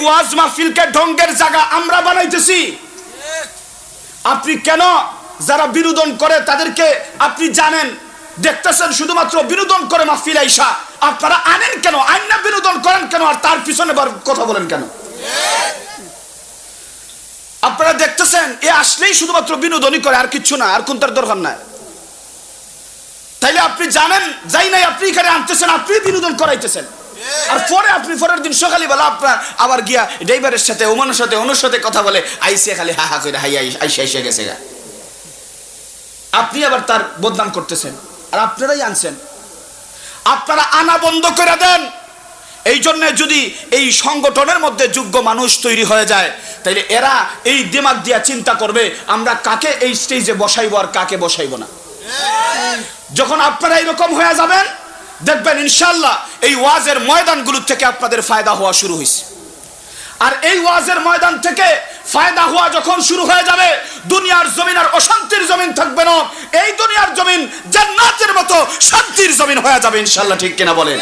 ওয়াজ মাহফিলকে ঢঙ্গের জায়গা আমরা বানাইতেছি। আপনি কেন যারা বিনোদন করে তাদেরকে আপনি জানেন, দেখতেছেন শুধুমাত্র বিনোদন করে মাহফিল আইসা, আপনারা আনেন কেন? আইনা বিনোদন করেন কেন? আর তার পিছনে কথা বলেন কেন? আপনারা দেখতেছেন এ আসলেই শুধুমাত্র বিনোদনই করে, আর কিচ্ছু না, আর কোন তার দরকার নাই। তাইলে আপনি জানেন যাই নাই, আপনি এখানে আনতেছেন, আপনি বিনোদন করাইতেছেন। আর পরে আপনি পরের দিন সকালবেলা আপনার আবার গিয়া ড্রাইভারের সাথে ওমানের সাথে অনুর সাথে কথা বলে আইসে খালি হা হা করে হাই আইসে গেছে গা। আপনি আবার তার বদনাম করতেছেন, আর আপনারাই আনছেন। আপনারা আনা বন্ধ করে দেন। এই জন্য যদি এই সংগঠনের মধ্যে যোগ্য মানুষ তৈরি হয়ে যায়, তাইলে এরা এই দিমাগ দিয়া চিন্তা করবে আমরা কাকে এই স্টেজে বসাইবো আর কাকে বসাইবো না। যখন আপনারা এরকম হয়ে যাবেন, দেখবেন ইনশাআল্লাহ এই ওয়াজের ময়দানগুলো থেকে আপনাদের ফায়দা হওয়া শুরু হয়েছে। আর এই ওয়াজের ময়দান থেকে ফায়দা হওয়া যখন শুরু হয়ে যাবে, দুনিয়ার জমিন আর অশান্তির জমিন থাকবে না, এই দুনিয়ার জমিন জান্নাতের মতো শান্তির জমিন হয়ে যাবে ইনশাআল্লাহ। ঠিক কিনা বলেন?